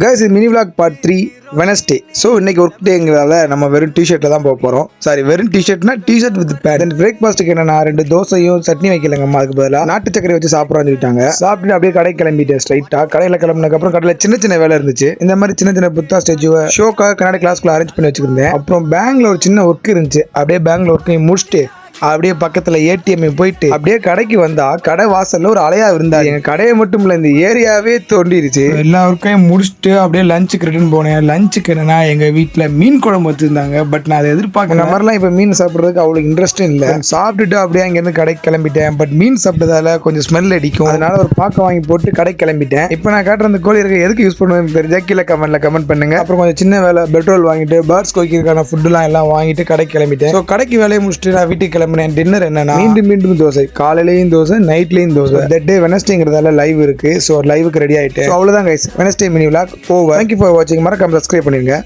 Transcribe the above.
Guys, இது mini vlog part 3 Wednesday. So இன்னைக்கு work டேங்கிறதால நம்ம வெறும் டிஷர்ட்டில் தான் போக போகிறோம். சாரி, வெறும் டிஷர்ட்னா டிஷர்ட் வித் பேண்ட். தென் பிரேக்ஃபாஸ்ட்டுக்கு என்னன்னா 2 தோசையும் சட்னி வைக்கலங்கம்மா. அதுக்கு பதிலாக நாட்டு சக்கரை வச்சு சாப்பிட்றான்னு சொல்லிட்டாங்க. சாப்பிட்டு அப்படியே கடை கிளம்பிட்டேன் ஸ்ட்ரைட்டாக. கடையில் கிளம்புனதுக்கப்புறம் கடையில் சின்ன சின்ன வேலை இருந்துச்சு. இந்த மாதிரி சின்ன சின்ன புத்தா ஸ்டேச்சுவை ஷோக்காக கன்னட கிளாஸ்க்குள்ள அரேஞ்ச் பண்ணி வச்சுருந்தேன். அப்புறம் பேங்க்ல ஒரு சின்ன ஒர்க் இருந்துச்சு. அப்படியே பேங்க்ல ஒர்க்கையும் முடிச்சுட்டு அப்படியே பக்கத்துல ஏடிஎம் போயிட்டு அப்படியே கடைக்கு வந்தா கடை வாசல்ல ஒரு அலையா இருந்தா. எங்க கடையை மட்டும் இல்ல, இந்த ஏரியாவே தோண்டிருச்சு. எல்லா ஒர்க்கையும் முடிச்சுட்டு அப்படியே லஞ்சுக்கு ரிட்டர்ன் போனேன். லஞ்சுக்கு என்னன்னா எங்க வீட்டுல மீன் குழம்பு வச்சிருந்தாங்க. பட் நான் அதை எதிர்பார்க்க மாதிரிலாம் இப்ப மீன் சாப்பிட்றதுக்கு அவ்வளவு இன்ட்ரெஸ்டும் இல்லை. சாப்பிட்டுட்டு அப்படியே அங்க இருந்து கடைக்கு கிளம்பிட்டேன். பட் மீன் சாப்பிட்டதால கொஞ்சம் ஸ்மெல் அடிக்கும், அதனால ஒரு பாக்க வாங்கி போட்டு கடைக்கு கிளம்பிட்டேன். இப்போ நான் காட்டுற அந்த கோழி இருக்க எதுக்கு யூஸ் பண்ணுவேன் தெரிஞ்சா கீழே கமெண்ட் பண்ணுங்க. அப்புறம் கொஞ்சம் சின்ன வேலை பெட்ரோல் வாங்கிட்டு பேர்ட்ஸ் கோய்க்கிறதுக்கான ஃபுட்டுலாம் எல்லாம் வாங்கிட்டு கடைக்கு கிளம்பிட்டேன். ஸோ கடைக்கு வேலையை முடிச்சுட்டு நான் வீட்டுக்கு கிளம்பினேன். டின்னர் என்னன்னா மீண்டும் தோசை, காலையிலையும் தோசை, நைட்லயும் தோசை. தட் டே வெனஸ்டேங்கிறதால லைவ் இருக்கு. ஸோ லைவுக்கு ரெடி ஆயிட்டு அவ்வளவுதான் guys. Wednesday mini vlog over. Thank you for வாட்சிங். மறக்காம சப்ஸ்கிரைப் பண்ணிருங்க.